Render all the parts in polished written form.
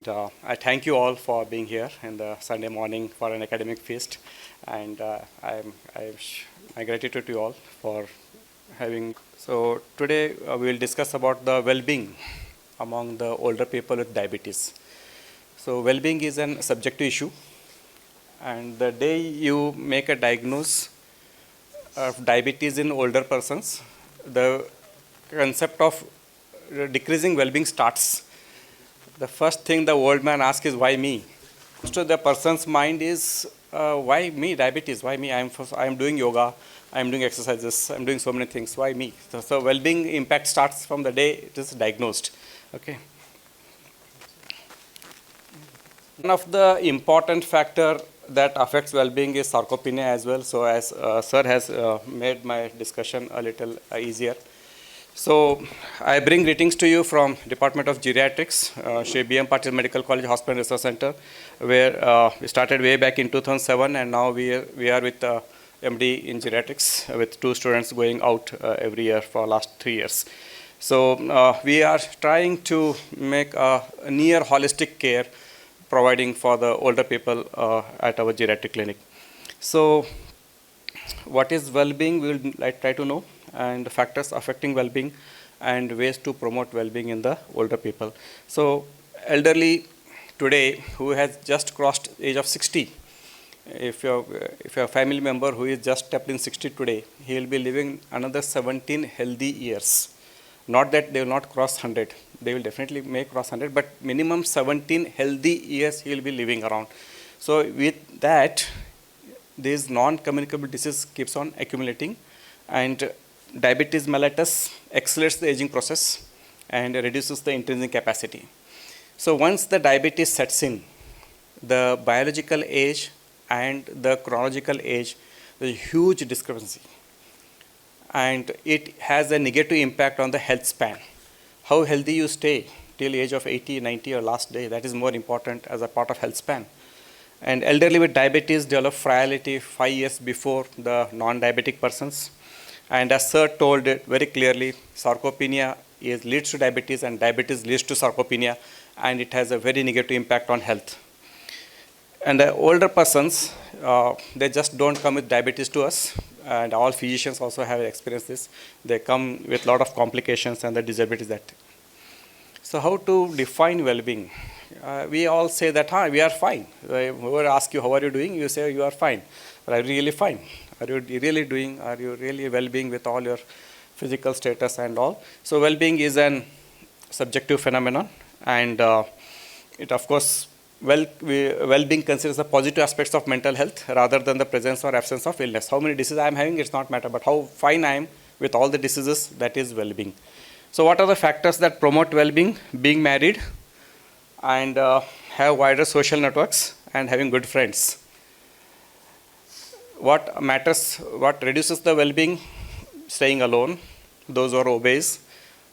I thank you all for being here in the Sunday morning for an academic feast, and my gratitude to you all for having. So today we will discuss about the well-being among the older people with diabetes. So well-being is an subjective issue, and the day you make a diagnosis of diabetes in older persons, the concept of decreasing well-being starts. The first thing the old man asks is, why me? So the person's mind is, why me, diabetes, why me? I'm doing yoga, I'm doing exercises, I'm doing so many things, why me? So well-being impact starts from the day it is diagnosed. Okay. One of the important factor that affects well-being is sarcopenia as well. So as sir has made my discussion a little easier. So I bring greetings to you from Department of Geriatrics, Shri B.M. Patil Medical College Hospital Research Center, where we started way back in 2007, and now we are with MD in Geriatrics with 2 students going out every year for last 3 years. So we are trying to make a near holistic care providing for the older people at our geriatric clinic. So what is well-being, we will try to know, and factors affecting well-being and ways to promote well-being in the older people. So elderly today who has just crossed age of 60, if you're a family member who is just stepped in 60 today, he will be living another 17 healthy years. Not that they will not cross 100, they will definitely may cross 100, but minimum 17 healthy years he will be living around. So with that, this non-communicable disease keeps on accumulating, and diabetes mellitus accelerates the aging process and reduces the intrinsic capacity. So once the diabetes sets in, the biological age and the chronological age, there's a huge discrepancy. And it has a negative impact on the health span. How healthy you stay till age of 80, 90 or last day, that is more important as a part of health span. And elderly with diabetes develop frailty 5 years before the non-diabetic persons. And as sir told it very clearly, sarcopenia leads to diabetes, and diabetes leads to sarcopenia, and it has a very negative impact on health. And the older persons, they just don't come with diabetes to us, and all physicians also have experienced this. They come with a lot of complications and the disabilities that. So how to define well-being? We all say that we are fine. Whoever asks you, how are you doing? You say you are fine. But are you really fine? Are you really well-being with all your physical status and all? So well-being is an subjective phenomenon, and it of course, well-being considers the positive aspects of mental health rather than the presence or absence of illness. How many diseases I am having, it's not matter, but how fine I am with all the diseases, that is well-being. So what are the factors that promote well-being? Being married, and have wider social networks, and having good friends. What matters, what reduces the well-being? Staying alone, those who are obese,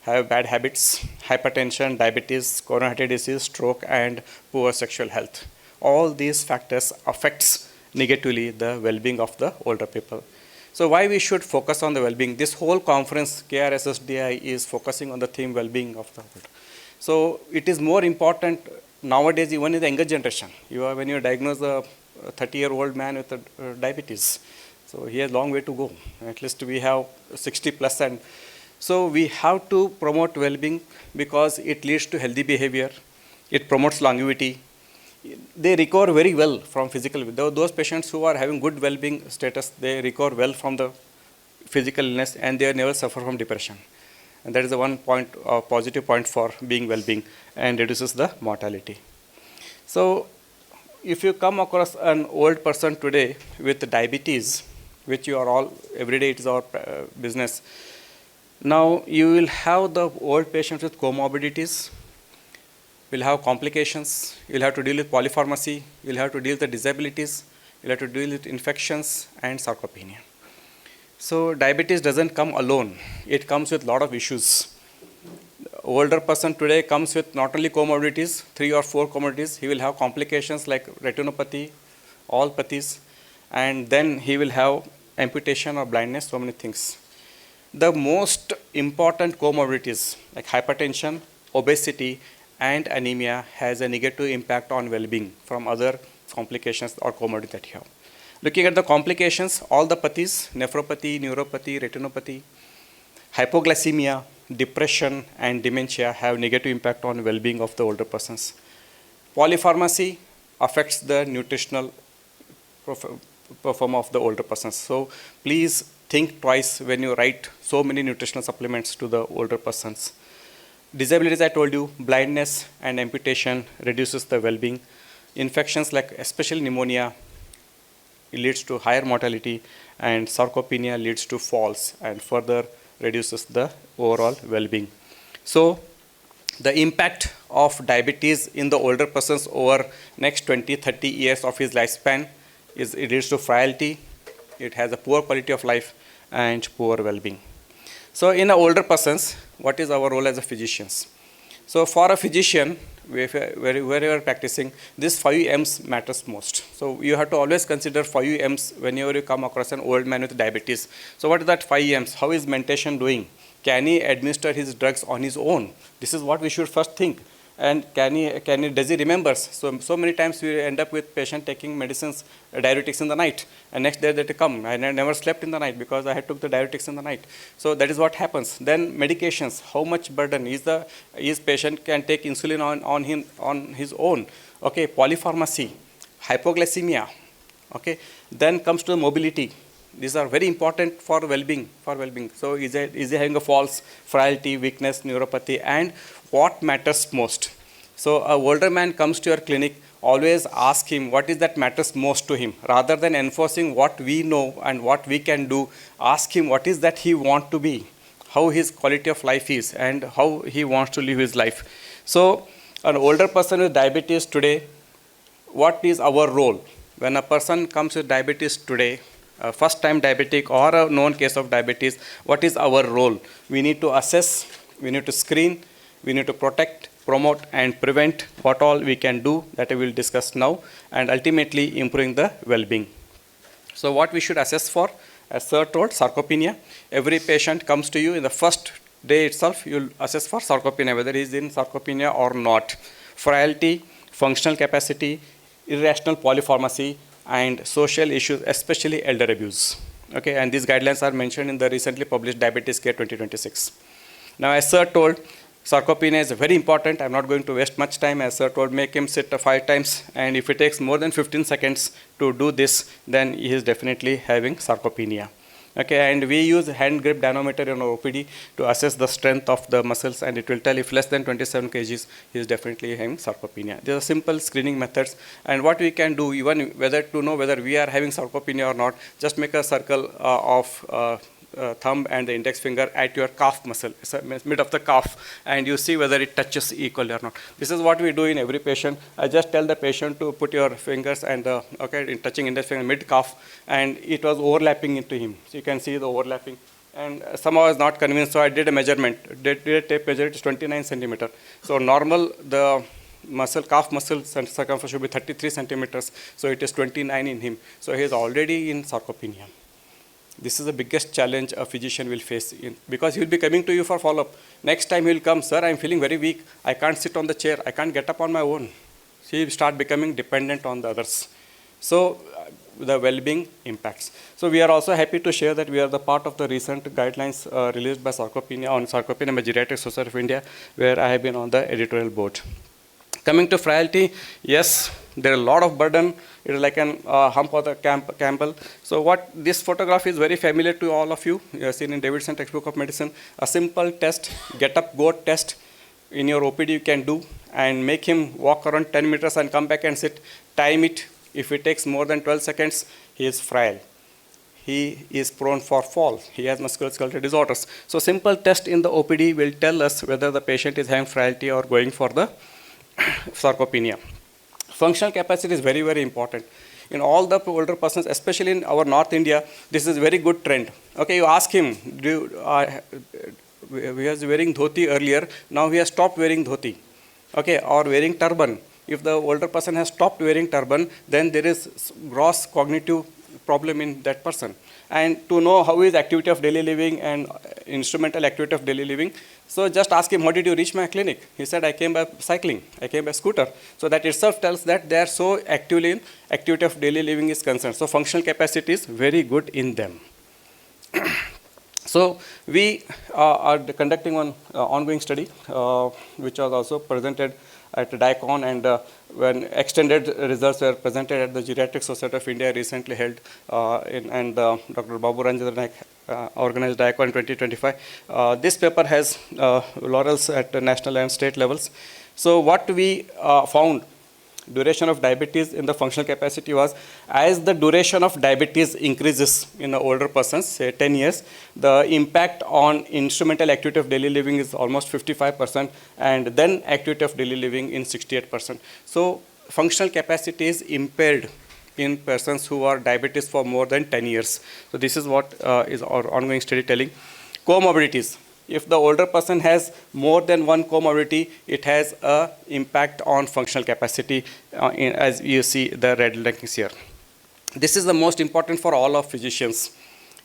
have bad habits, hypertension, diabetes, coronary artery disease, stroke, and poor sexual health. All these factors affects negatively the well-being of the older people. So why we should focus on the well-being? This whole conference, KRSSDI, is focusing on the theme well-being of the older. So it is more important nowadays, even in the younger generation. When you diagnose a 30-year-old man with diabetes, so he has a long way to go. At least we have 60 plus, and so we have to promote well-being because it leads to healthy behavior. It promotes longevity. They recover very well from physical. Those patients who are having good well-being status, they recover well from the physical illness, and they never suffer from depression. And that is the one point, positive point for being well-being, and reduces the mortality. So if you come across an old person today with diabetes, which you are all, every day it is our business, now you will have the old patients with comorbidities, will have complications, you'll have to deal with polypharmacy, you'll have to deal with the disabilities, you'll have to deal with infections and sarcopenia. So diabetes doesn't come alone, it comes with a lot of issues. Older person today comes with not only comorbidities, 3 or 4 comorbidities, he will have complications like retinopathy, all pathies, and then he will have amputation or blindness, so many things. The most important comorbidities like hypertension, obesity, and anemia has a negative impact on well-being from other complications or comorbidity that you have. Looking at the complications, all the pathies, nephropathy, neuropathy, retinopathy, hypoglycemia, depression, and dementia have negative impact on well-being of the older persons. Polypharmacy affects the nutritional performance of the older persons. So please think twice when you write so many nutritional supplements to the older persons. Disabilities, I told you, blindness and amputation reduces the well-being. Infections like especially pneumonia, it leads to higher mortality, and sarcopenia leads to falls and further reduces the overall well-being. So the impact of diabetes in the older persons over next 20-30 years of his lifespan is it leads to frailty, it has a poor quality of life, and poor well-being. So in the older persons, what is our role as a physicians? So for a physician, wherever you are practicing, this 5 M's matters most. So you have to always consider 5 M's whenever you come across an old man with diabetes. So what is that 5 M's? How is mentation doing? Can he administer his drugs on his own? This is what we should first think. And does he remember? So many times we end up with patient taking medicines, diuretics in the night, and next day they come. I never slept in the night because I had took the diuretics in the night. So that is what happens. Then medications, how much burden is patient can take insulin on his own. Okay, polypharmacy, hypoglycemia. Okay, then comes to mobility. These are very important for well-being. So is he having a falls, frailty, weakness, neuropathy, and what matters most? So a older man comes to your clinic, always ask him what is that matters most to him. Rather than enforcing what we know and what we can do, ask him what is that he wants to be, how his quality of life is, and how he wants to live his life. So an older person with diabetes today, what is our role? When a person comes with diabetes today, a first-time diabetic or a known case of diabetes, what is our role? We need to assess, we need to screen, we need to protect, promote, and prevent what all we can do that I will discuss now, and ultimately improving the well-being. So what we should assess for, as sir told, sarcopenia. Every patient comes to you in the first day itself, you will assess for sarcopenia, whether he is in sarcopenia or not. Frailty, functional capacity, irrational polypharmacy, and social issues, especially elder abuse. Okay, and these guidelines are mentioned in the recently published Diabetes Care 2026. Now, as sir told, sarcopenia is very important. I'm not going to waste much time. As sir told, make him sit 5 times, and if it takes more than 15 seconds to do this, then he is definitely having sarcopenia. Okay, and we use hand grip dynamometer in our OPD to assess the strength of the muscles, and it will tell if less than 27 kgs, he is definitely having sarcopenia. These are simple screening methods, and what we can do, even whether to know whether we are having sarcopenia or not, just make a circle of thumb and the index finger at your calf muscle, mid of the calf, and you see whether it touches equally or not. This is what we do in every patient. I just tell the patient to put your fingers and in touching index finger mid calf, and it was overlapping into him. So you can see the overlapping. And somehow I was not convinced, so I did a measurement. Did a tape measure, it is 29 centimeter. So normal, the muscle, calf muscle circumference should be 33 centimeters. So it is 29 in him. So he is already in sarcopenia. This is the biggest challenge a physician will face because he will be coming to you for follow-up. Next time he will come, sir, I am feeling very weak. I can't sit on the chair. I can't get up on my own. So he will start becoming dependent on the others. So the well-being impacts. So we are also happy to share that we are the part of the recent guidelines released by Sarcopenia on Sarcopenia by Geriatric Society of India, where I have been on the editorial board. Coming to frailty, yes, there is a lot of burden. It is like an hump of the camel. So what this photograph is very familiar to all of you. You have seen in Davidson textbook of medicine. A simple test, get up, go test in your OPD you can do, and make him walk around 10 meters and come back and sit. Time it. If it takes more than 12 seconds, he is frail. He is prone for fall. He has musculoskeletal disorders. So simple test in the OPD will tell us whether the patient is having frailty or going for the sarcopenia. Functional capacity is very, very important. In all the older persons, especially in our North India, this is a very good trend. Okay, you ask him, he was wearing dhoti earlier, now he has stopped wearing dhoti. Okay, or wearing turban. If the older person has stopped wearing turban, then there is gross cognitive problem in that person. And to know how is activity of daily living and instrumental activity of daily living, so just ask him, how did you reach my clinic? He said, I came by cycling, I came by scooter. So that itself tells that they are so actively in activity of daily living is concerned. So functional capacity is very good in them. So we are conducting one ongoing study, which was also presented at DICON, and when extended results were presented at the Geriatric Society of India recently held, and Dr. Babu Ranjendra Naik organized DICON in 2025. This paper has laurels at the national and state levels. So what we found, duration of diabetes in the functional capacity was, as the duration of diabetes increases in the older persons, say 10 years, the impact on instrumental activity of daily living is almost 55%, and then activity of daily living in 68%. So functional capacity is impaired in persons who are diabetes for more than 10 years. So this is what is our ongoing study telling. Comorbidities. If the older person has more than one comorbidity, it has an impact on functional capacity, as you see the red lines here. This is the most important for all of physicians.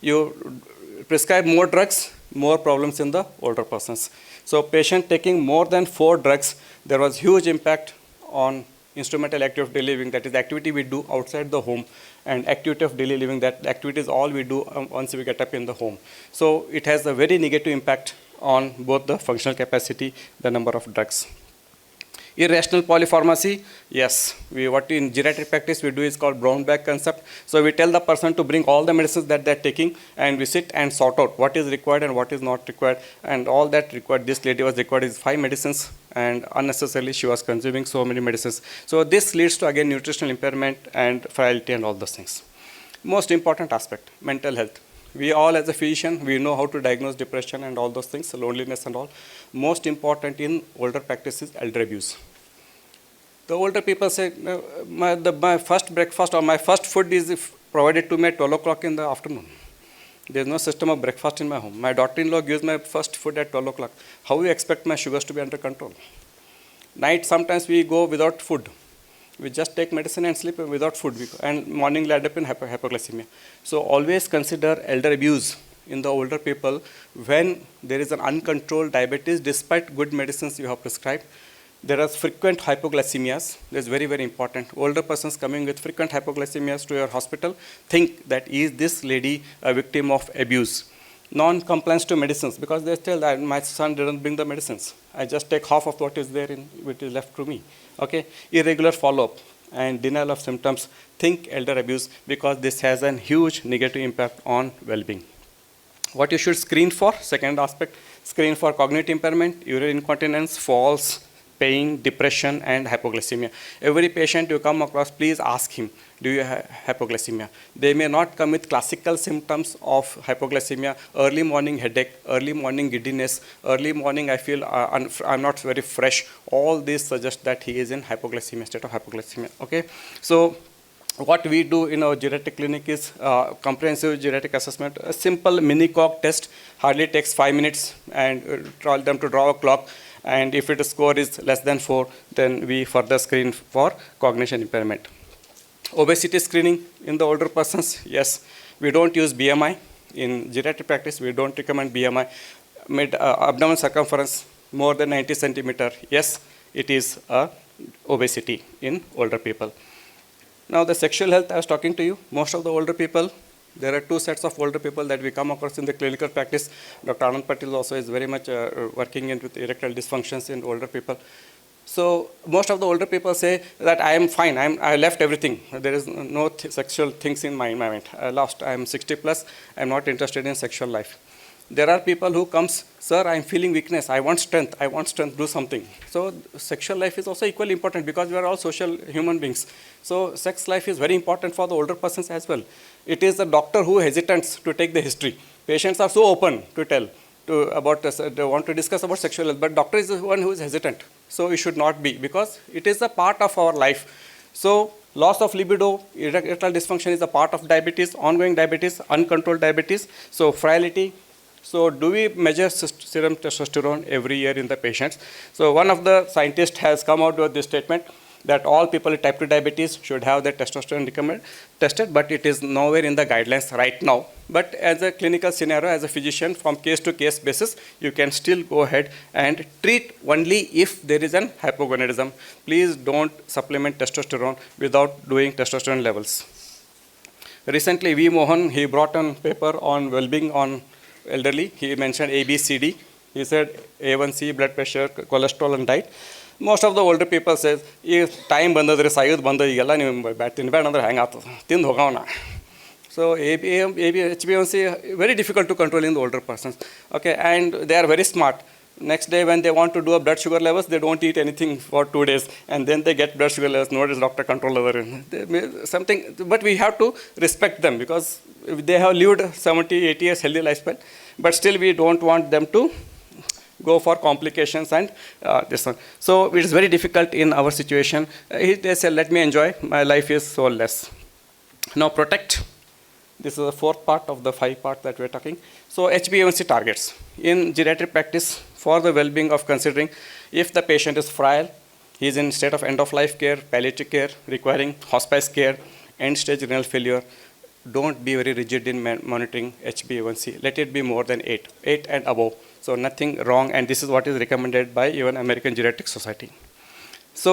You prescribe more drugs, more problems in the older persons. So patient taking more than 4 drugs, there was huge impact on instrumental activity of daily living, that is activity we do outside the home, and activity of daily living, that activity is all we do once we get up in the home. So it has a very negative impact on both the functional capacity, the number of drugs. Irrational polypharmacy, yes, what in geriatric practice we do is called brown bag concept. So we tell the person to bring all the medicines that they're taking, and we sit and sort out what is required and what is not required, and all that required. This lady was required is 5 medicines, and unnecessarily she was consuming so many medicines. So this leads to again nutritional impairment and frailty and all those things. Most important aspect, mental health. We all as a physician, we know how to diagnose depression and all those things, loneliness and all. Most important in older practice is elder abuse. The older people say, my first breakfast or my first food is provided to me at 12 o'clock in the afternoon. There is no system of breakfast in my home. My daughter-in-law gives my first food at 12 o'clock. How do you expect my sugars to be under control? Night, sometimes we go without food. We just take medicine and sleep without food, and morning land up in hypoglycemia. So always consider elder abuse in the older people when there is an uncontrolled diabetes despite good medicines you have prescribed. There are frequent hypoglycemias. That's very, very important. Older persons coming with frequent hypoglycemias to your hospital, think that is this lady a victim of abuse. Non-compliance to medicines, because they tell that my son didn't bring the medicines. I just take half of what is there in which is left to me. Okay? Irregular follow-up and denial of symptoms. Think elder abuse, because this has a huge negative impact on well-being. What you should screen for, second aspect, screen for cognitive impairment, urinary incontinence, falls, pain, depression, and hypoglycemia. Every patient you come across, please ask him, do you have hypoglycemia? They may not come with classical symptoms of hypoglycemia, early morning headache, early morning giddiness, early morning I feel I'm not very fresh. All this suggests that he is in hypoglycemia, state of hypoglycemia. Okay? So what we do in our geriatric clinic is comprehensive geriatric assessment. A simple mini-cog test hardly takes 5 minutes, and tell them to draw a clock. And if its score is less than 4, then we further screen for cognition impairment. Obesity screening in the older persons, yes. We don't use BMI. In geriatric practice, we don't recommend BMI. Abdominal circumference more than 90 centimeter, yes, it is obesity in older people. Now the sexual health, I was talking to you, most of the older people, there are 2 sets of older people that we come across in the clinical practice. Dr. Anand P also is very much working with erectile dysfunctions in older people. So most of the older people say that I am fine, I left everything. There is no sexual things in my mind. I am 60 plus, I am not interested in sexual life. There are people who comes, sir, I am feeling weakness, I want strength, do something. So sexual life is also equally important, because we are all social human beings. So sex life is very important for the older persons as well. It is the doctor who hesitates to take the history. Patients are so open to tell about they want to discuss about sexual health, but doctor is the one who is hesitant. So it should not be, because it is a part of our life. So loss of libido, erectile dysfunction is a part of diabetes, ongoing diabetes, uncontrolled diabetes. So frailty. So do we measure serum testosterone every year in the patients? So one of the scientists has come out with this statement. that all people with type 2 diabetes should have their testosterone recommended, tested, but it is nowhere in the guidelines right now. But as a clinical scenario, as a physician, from case to case basis, you can still go ahead and treat only if there is an hypogonadism. Please don't supplement testosterone without doing testosterone levels. Recently, V. Mohan, he brought a paper on well-being on elderly. He mentioned A, B, C, D. He said A1C, blood pressure, cholesterol, and diet. Most of the older people says, if time bandadre sayud bandad igella ನೀವು ತಿನ್ಬೇಡ ಅಂದ್ರೆ ಹೆಂಗೆ ಆಗ್ತದೆ ತಿಂದು ಹೋಗೋಣ. So HbA1c very difficult to control in the older persons. Okay, and they are very smart. Next day when they want to do a blood sugar levels, they don't eat anything for 2 days, and then they get blood sugar levels. Notice doctor control over something, but we have to respect them because they have lived 70, 80 years healthy lifespan. But still, we don't want them to go for complications and this one. So it is very difficult in our situation. They say, let me enjoy. My life is so less. Now protect. This is the fourth part of the 5 parts that we are talking. So HbA1c targets. In geriatric practice, for the well-being of considering if the patient is frail, he is in state of end-of-life care, palliative care, requiring hospice care, end-stage renal failure, don't be very rigid in monitoring HbA1c. Let it be more than 8 and above. So nothing wrong, and this is what is recommended by even American Geriatric Society. So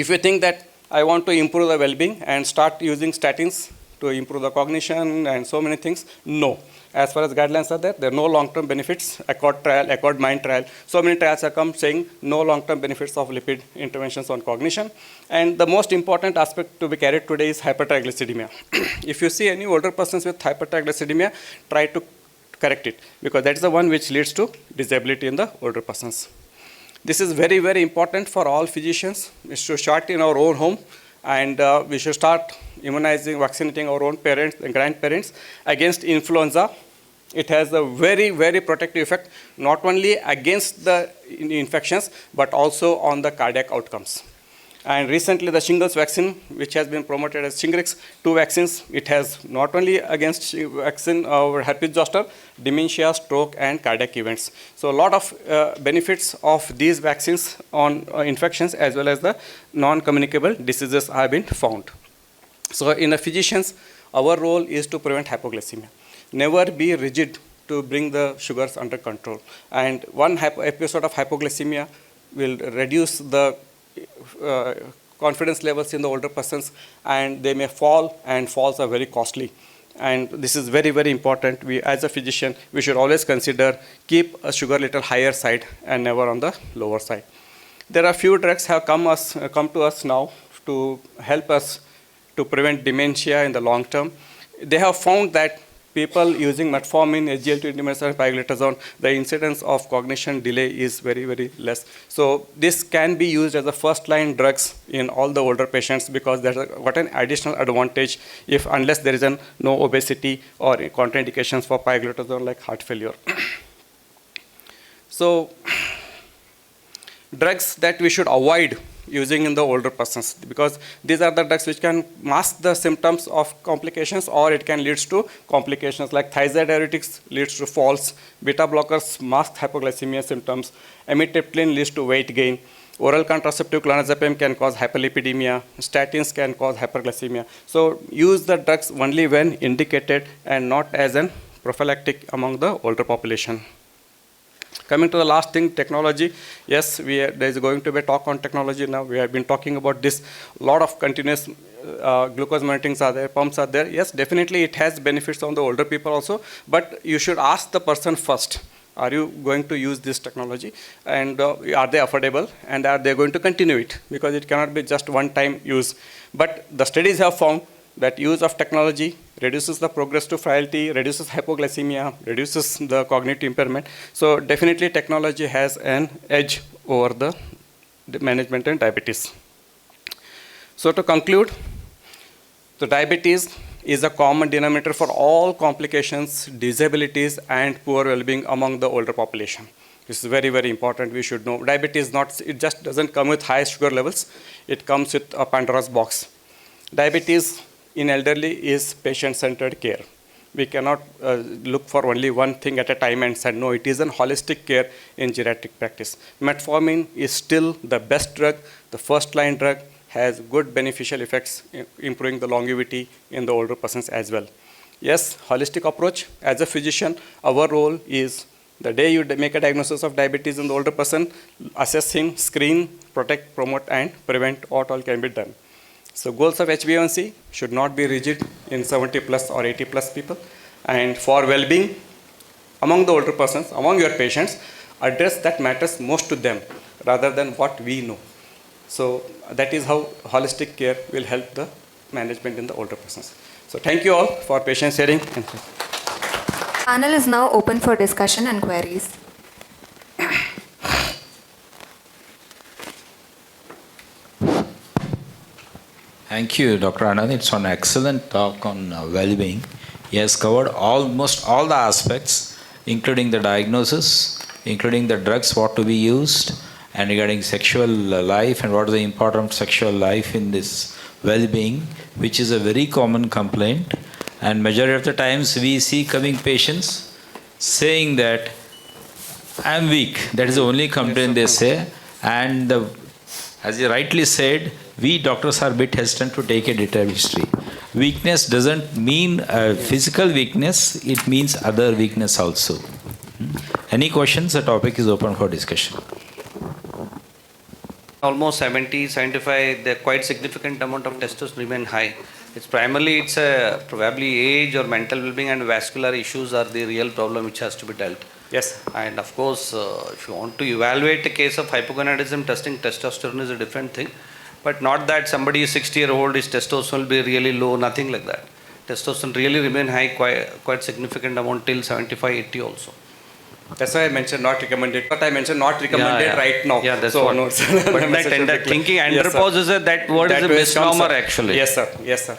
if you think that I want to improve the well-being and start using statins to improve the cognition and so many things, no. As far as guidelines are there are no long-term benefits. Accord trial, Accord Mind trial, so many trials have come saying no long-term benefits of lipid interventions on cognition. And the most important aspect to be carried today is hypertriglyceridemia. If you see any older persons with hypertriglyceridemia, try to correct it, because that is the one which leads to disability in the older persons. This is very, very important for all physicians. We should start in our own home, and we should start immunizing, vaccinating our own parents and grandparents against influenza. It has a very, very protective effect, not only against the infections, but also on the cardiac outcomes. And recently the shingles vaccine, which has been promoted as Shingrix, 2 vaccines, it has not only against vaccine or herpes zoster, dementia, stroke, and cardiac events. So a lot of benefits of these vaccines on infections as well as the non-communicable diseases have been found. So in the physicians, our role is to prevent hypoglycemia. Never be rigid to bring the sugars under control. And one episode of hypoglycemia will reduce the confidence levels in the older persons, and they may fall, and falls are very costly. And this is very, very important. We, as a physician, we should always consider keep a sugar little higher side and never on the lower side. There are few drugs have come to us now to help us to prevent dementia in the long term. They have found that people using metformin, SGLT2 inhibitors, and pioglitazone, the incidence of cognition delay is very, very less. So this can be used as a first-line drugs in all the older patients, because there's got an additional advantage unless there is no obesity or contraindications for pioglitazone like heart failure. So drugs that we should avoid using in the older persons, because these are the drugs which can mask the symptoms of complications, or it can lead to complications like thiazide diuretics leads to falls, beta blockers mask hypoglycemia symptoms, amitriptyline leads to weight gain, oral contraceptive clonazepam can cause hyperlipidemia, statins can cause hyperglycemia. So use the drugs only when indicated and not as an prophylactic among the older population. Coming to the last thing, technology. Yes, there is going to be a talk on technology now. We have been talking about this. A lot of continuous glucose monitorings are there, pumps are there. Yes, definitely it has benefits on the older people also, but you should ask the person first. Are you going to use this technology? And are they affordable? And are they going to continue it? Because it cannot be just one-time use. But the studies have found that use of technology reduces the progress to frailty, reduces hypoglycemia, reduces the cognitive impairment. So definitely technology has an edge over the management in diabetes. So to conclude, the diabetes is a common denominator for all complications, disabilities, and poor well-being among the older population. This is very, very important. We should know. Diabetes it just doesn't come with high sugar levels. It comes with a Pandora's box. Diabetes in elderly is patient-centered care. We cannot look for only one thing at a time and say, no, it is an holistic care in geriatric practice. Metformin is still the best drug, the first line drug, has good beneficial effects, improving the longevity in the older persons as well. Yes, holistic approach. As a physician, our role is the day you make a diagnosis of diabetes in the older person, assess him, screen, protect, promote, and prevent what all can be done. So goals of HbA1c should not be rigid in 70 plus or 80 plus people. And for well-being, among the older persons, among your patients, address that matters most to them rather than what we know. So that is how holistic care will help the management in the older persons. So thank you all for patient hearing. Panel is now open for discussion and queries. Thank you, Dr. Anand. It's an excellent talk on well-being. He has covered almost all the aspects, including the diagnosis, including the drugs, what to be used, and regarding sexual life and what is the importance of sexual life in this well-being, which is a very common complaint. And majority of the times we see coming patients saying that I'm weak. That is the only complaint they say. And as you rightly said, we doctors are a bit hesitant to take a data history. Weakness doesn't mean physical weakness, it means other weakness also. Any questions? The topic is open for discussion. Almost 70, 75, the quite significant amount of testosterone remain high. It's primarily, it's probably age or mental well-being and vascular issues are the real problem which has to be dealt. Yes. And of course, if you want to evaluate a case of hypogonadism, testing testosterone is a different thing. But not that somebody is 60-year-old, his testosterone will be really low, nothing like that. Testosterone really remain high, quite significant amount till 75, 80 also. That's why I mentioned not recommended. But I mentioned not recommended right now. Yeah, that's so, what. No, but that thinking andropause is that word is a misnomer actually. Yes, sir. Yes, sir.